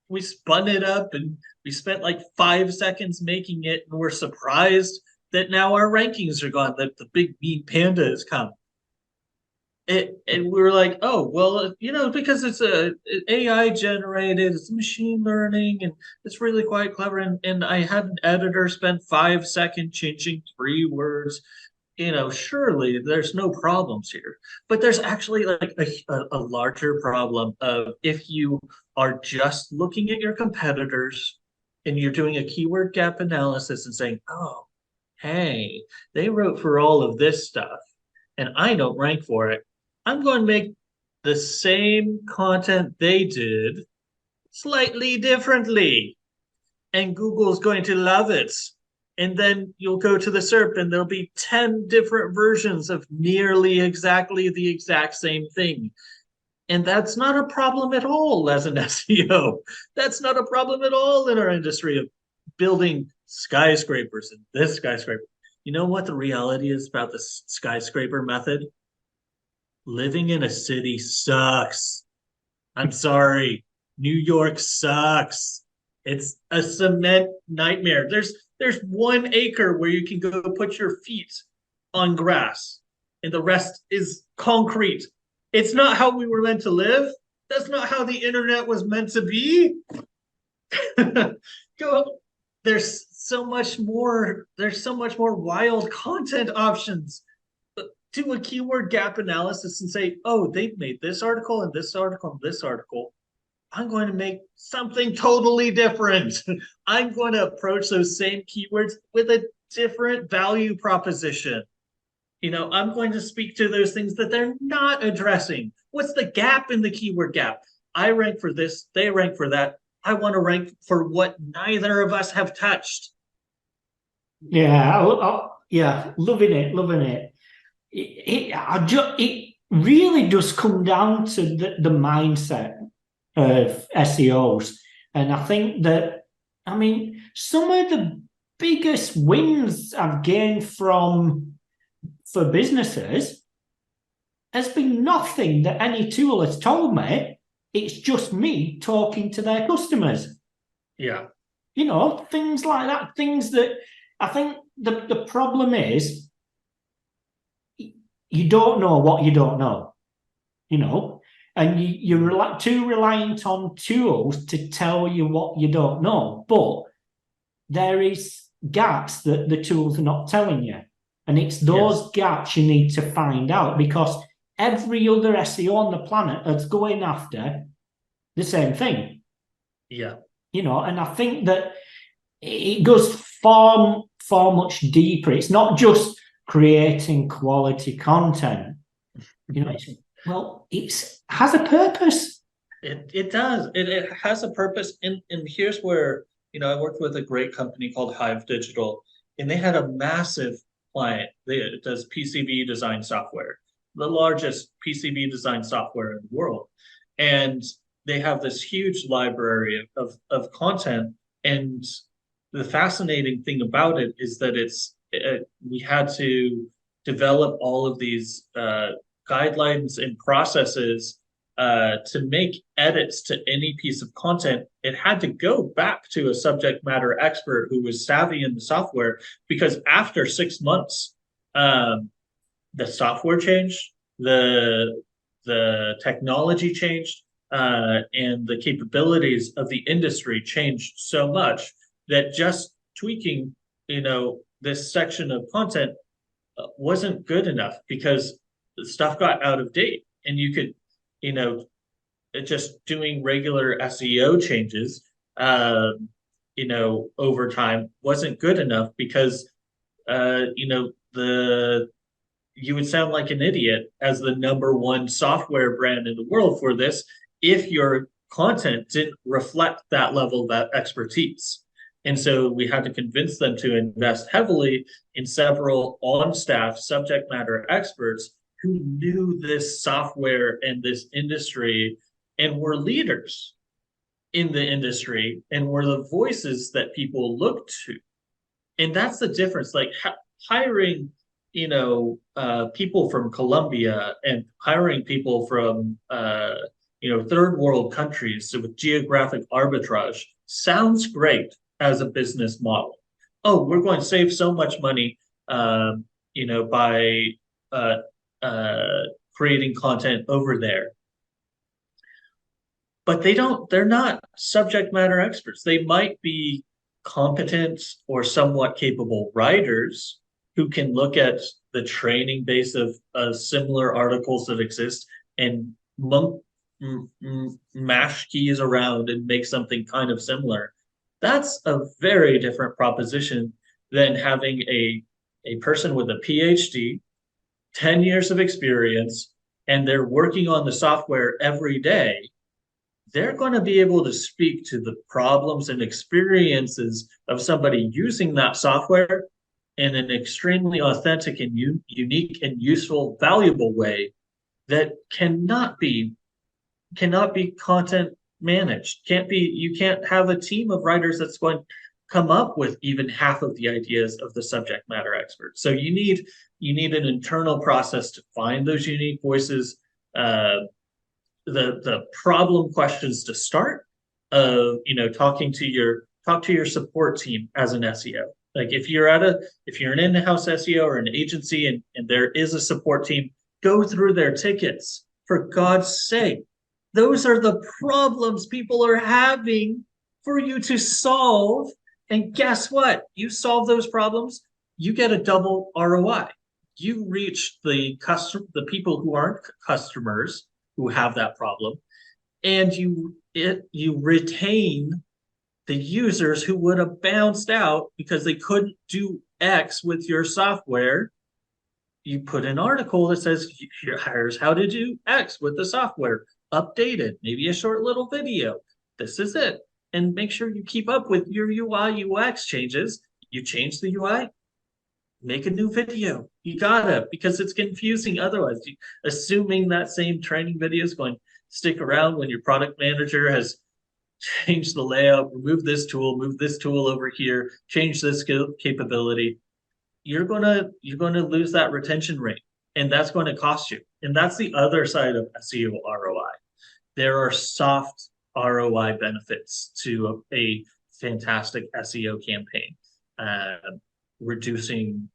we spun it up and we spent like 5 seconds making it, and we're surprised that now our rankings are gone, that the big mean panda has come. And we were like, oh, well, because it's AI generated, it's machine learning, and it's really quite clever. And I had an editor spend 5 seconds changing 3 words. Surely there's no problems here. But there's actually like a larger problem of, if you are just looking at your competitors and you're doing a keyword gap analysis and saying, oh, hey, they wrote for all of this stuff and I don't rank for it, I'm going to make the same content they did slightly differently, and Google's going to love it. And then you'll go to the SERP and there'll be 10 different versions of nearly exactly the exact same thing. And that's not a problem at all as an SEO. That's not a problem at all in our industry of building skyscrapers and this skyscraper. You know what the reality is about the skyscraper method? Living in a city sucks. I'm sorry. New York sucks. It's a cement nightmare. There's 1 acre where you can go put your feet on grass, and the rest is concrete. It's not how we were meant to live. That's not how the internet was meant to be. There's so much more wild content options. Do a keyword gap analysis and say, oh, they've made this article and this article and this article. I'm going to make something totally different. I'm going to approach those same keywords with a different value proposition. I'm going to speak to those things that they're not addressing. What's the gap in the keyword gap? I rank for this, they rank for that. I want to rank for what neither of us have touched. Yeah, yeah, loving it. It really does come down to the mindset of SEOs. And I think that I mean, some of the biggest wins I've gained for businesses has been nothing that any tool has told me. It's just me talking to their customers. Yeah. Things like that, things that I think the problem is you don't know what you don't know, and you're too reliant on tools to tell you what you don't know. But there is gaps that the tools are not telling you. And it's those gaps you need to find out, because every other SEO on the planet is going after the same thing. Yeah. And I think that it goes far, far much deeper. It's not just creating quality content. It has a purpose. It does. It has a purpose. And here's where, I worked with a great company called Hive Digital, and they had a massive client that does PCB design software, the largest PCB design software in the world. And they have this huge library of content. And the fascinating thing about it is that we had to develop all of these guidelines and processes to make edits to any piece of content. It had to go back to a subject matter expert who was savvy in the software, because after 6 months, the software changed, the technology changed, and the capabilities of the industry changed so much that just tweaking, this section of content wasn't good enough, because the stuff got out of date, and you could, just doing regular SEO changes, over time wasn't good enough, because, you would sound like an idiot as the #1 software brand in the world for this if your content didn't reflect that level of expertise. And so we had to convince them to invest heavily in several on-staff subject matter experts who knew this software and this industry and were leaders in the industry and were the voices that people looked to. And that's the difference. Like hiring, people from Colombia and hiring people from, third world countries with geographic arbitrage sounds great as a business model. Oh, we're going to save so much money, by creating content over there. But they're not subject matter experts. They might be competent or somewhat capable writers who can look at the training base of similar articles that exist and mash keys around and make something kind of similar. That's a very different proposition than having a person with a PhD, 10 years of experience, and they're working on the software every day. They're going to be able to speak to the problems and experiences of somebody using that software in an extremely authentic and unique and useful, valuable way that cannot be content managed. You can't have a team of writers that's going to come up with even half of the ideas of the subject matter experts. So you need an internal process to find those unique voices, the problem questions to start, talk to your support team as an SEO. Like if you're an in-house SEO or an agency and there is a support team, go through their tickets, for God's sake. Those are the problems people are having for you to solve. And guess what? You solve those problems, you get a double ROI. You reach the people who aren't customers who have that problem, and you retain the users who would have bounced out because they couldn't do X with your software. You put an article that says, here's how to do X with the software, updated, maybe a short little video. This is it. And make sure you keep up with your UI UX changes. You change the UI, make a new video. You gotta, because it's confusing otherwise. Assuming that same training video is going to stick around when your product manager has change the layout, remove this tool, move this tool over here, change this capability, you're gonna lose that retention rate, and that's going to cost you. And that's the other side of SEO ROI. There are soft ROI benefits to a fantastic SEO campaign, reducing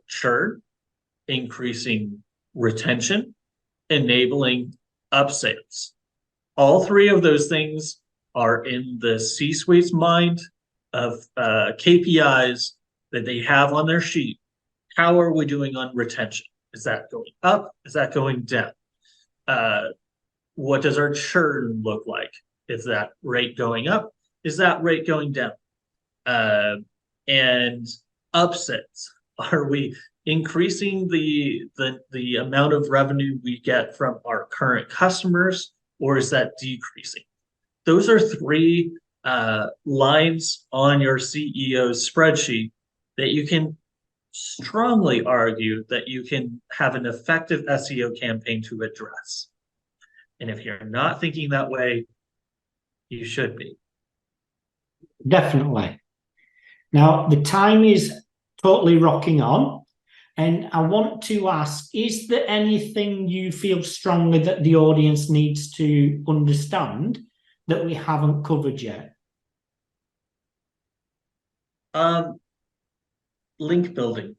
churn, increasing retention, enabling upsales. All three of those things are in the C-suite's mind of KPIs that they have on their sheet. How are we doing on retention? Is that going up? Is that going down? What does our churn look like? Is that rate going up? Is that rate going down? And upsets. Are we increasing the amount of revenue we get from our current customers, or is that decreasing? Those are three lines on your CEO's spreadsheet that you can strongly argue that you can have an effective SEO campaign to address. And if you're not thinking that way, you should be. Definitely. Now, the time is totally rocking on. And I want to ask, is there anything you feel strongly that the audience needs to understand that we haven't covered yet? Link building.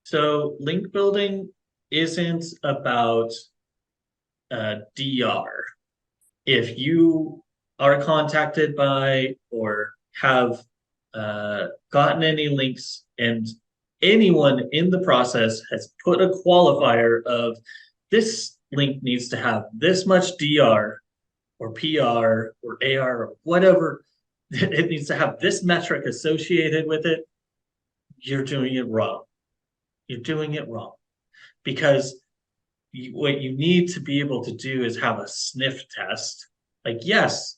So link building isn't about DR. If you are contacted by or have gotten any links and anyone in the process has put a qualifier of this link needs to have this much DR or PR or AR or whatever, it needs to have this metric associated with it, you're doing it wrong. You're doing it wrong. Because what you need to be able to do is have a sniff test. Like, yes,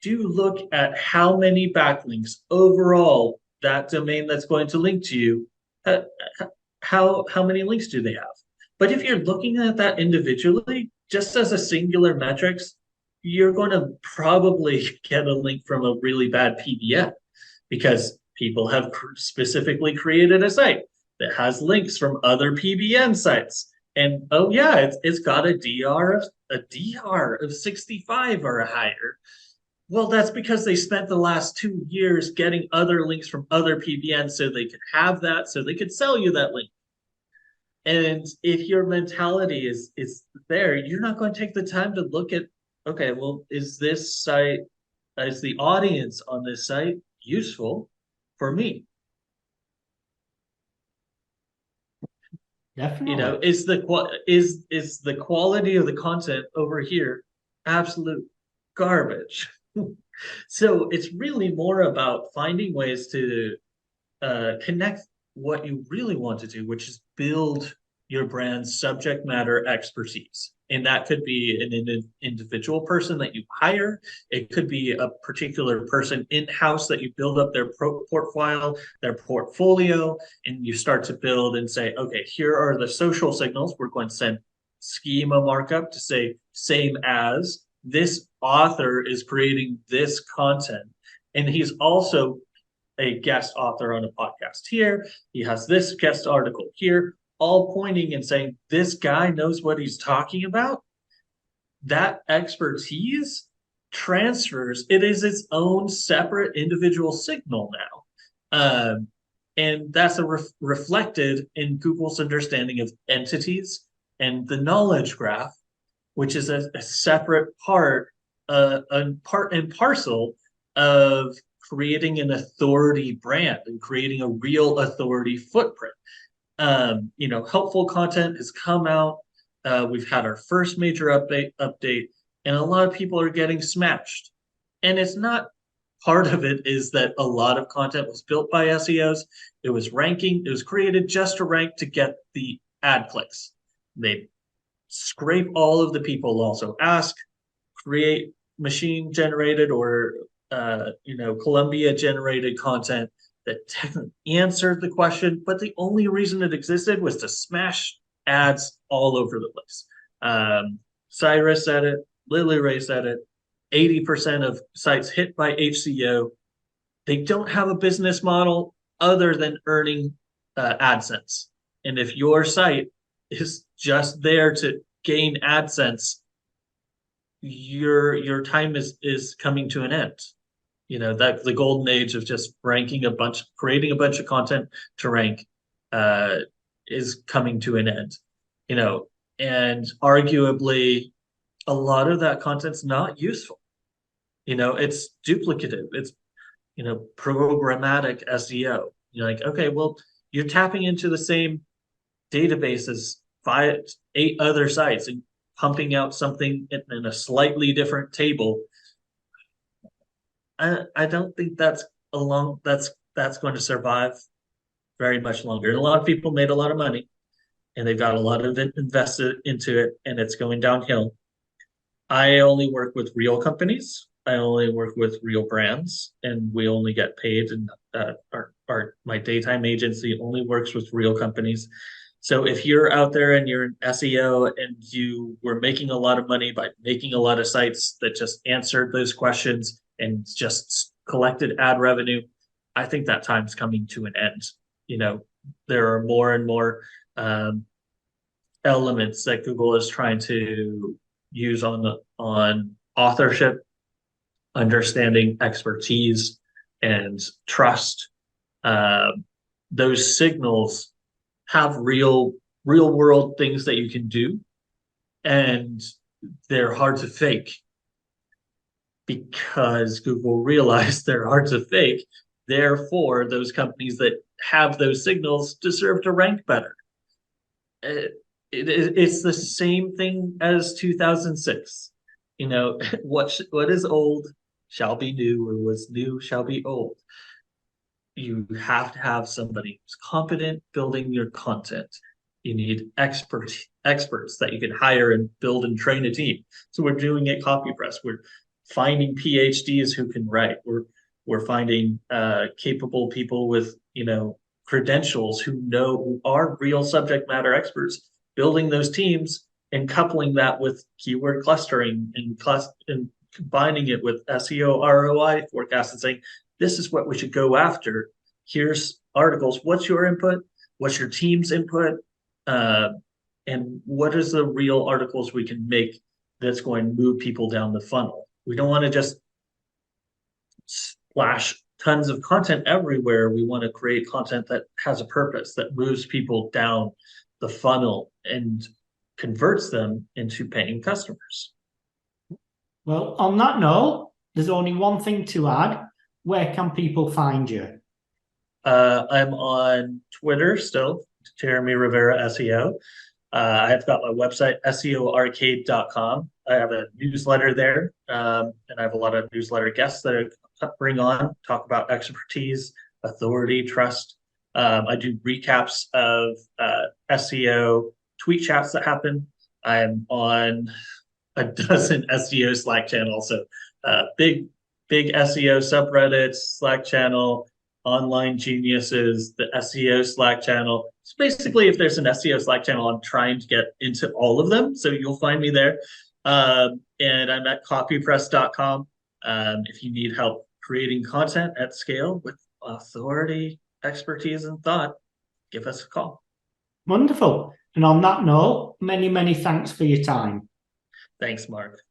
do look at how many backlinks overall that domain that's going to link to you, how many links do they have? But if you're looking at that individually, just as a singular metrics, you're going to probably get a link from a really bad PBN because people have specifically created a site that has links from other PBN sites. And oh yeah, it's got a DR of 65 or higher. Well, that's because they spent the last 2 years getting other links from other PBNs so they could have that, so they could sell you that link. And if your mentality is there, you're not going to take the time to look at, okay, well, is this site, is the audience on this site useful for me? Definitely. You know, is the quality of the content over here absolute garbage? So it's really more about finding ways to connect what you really want to do, which is build your brand's subject matter expertise. And that could be an individual person that you hire. It could be a particular person in-house that you build up their portfolio, and you start to build and say, okay, here are the social signals. We're going to send schema markup to say same as this author is creating this content. And he's also a guest author on a podcast here. He has this guest article here, all pointing and saying, this guy knows what he's talking about. That expertise transfers. It is its own separate individual signal now. And that's reflected in Google's understanding of entities and the knowledge graph, which is a separate part and parcel of creating an authority brand and creating a real authority footprint. Helpful content has come out. We've had our first major update, and a lot of people are getting smashed. And it's not, part of it is that a lot of content was built by SEOs. It was created just to rank to get the ad clicks. They scrape all of the people also ask, create machine generated or Columbia generated content that technically answered the question, but the only reason it existed was to smash ads all over the place. Cyrus said it, Lily Ray said it, 80% of sites hit by HCO, they don't have a business model other than earning AdSense. And if your site is just there to gain AdSense, your time is coming to an end. You know, that the golden age of just creating a bunch of content to rank is coming to an end. You know, and arguably a lot of that content's not useful. You know, it's duplicative. It's, you know, programmatic SEO. You're like, okay, well, you're tapping into the same databases, 8 other sites, and pumping out something in a slightly different table. I don't think that's going to survive very much longer. And a lot of people made a lot of money, and they've got a lot of it invested into it, and it's going downhill. I only work with real companies. I only work with real brands, and we only get paid. And my daytime agency only works with real companies. So if you're out there and you're an SEO and you were making a lot of money by making a lot of sites that just answered those questions and just collected ad revenue, I think that time's coming to an end. You know, there are more and more elements that Google is trying to use on authorship, understanding, expertise, and trust. Those signals have real world things that you can do, and they're hard to fake because Google realized they're hard to fake. Therefore, those companies that have those signals deserve to rank better. It's the same thing as 2006. You know, what is old shall be new, or what's new shall be old. You have to have somebody who's competent building your content. You need experts that you can hire and build and train a team. So we're doing it CopyPress. We're finding PhDs who can write. We're finding capable people with, you know, credentials who are real subject matter experts, building those teams and coupling that with keyword clustering and combining it with SEO ROI forecast and saying, this is what we should go after. Here's articles. What's your input? What's your team's input? And what is the real articles we can make that's going to move people down the funnel? We don't want to just splash tons of content everywhere. We want to create content that has a purpose, that moves people down the funnel and converts them into paying customers. Well, on that note, there's only one thing to add. Where can people find you? I'm on Twitter still, Jeremy Rivera SEO. I've got my website, SEOarcade.com. I have a newsletter there, and I have a lot of newsletter guests that I bring on, talk about expertise, authority, trust. I do recaps of SEO tweet chats that happen. I'm on a dozen SEO Slack channels, so big SEO subreddits, Slack channel, Online Geniuses, the SEO Slack channel. So basically, if there's an SEO Slack channel, I'm trying to get into all of them. So you'll find me there. And I'm at copypress.com. If you need help creating content at scale with authority, expertise, and thought, give us a call. Wonderful. And on that note, many, many thanks for your time. Thanks, Mark.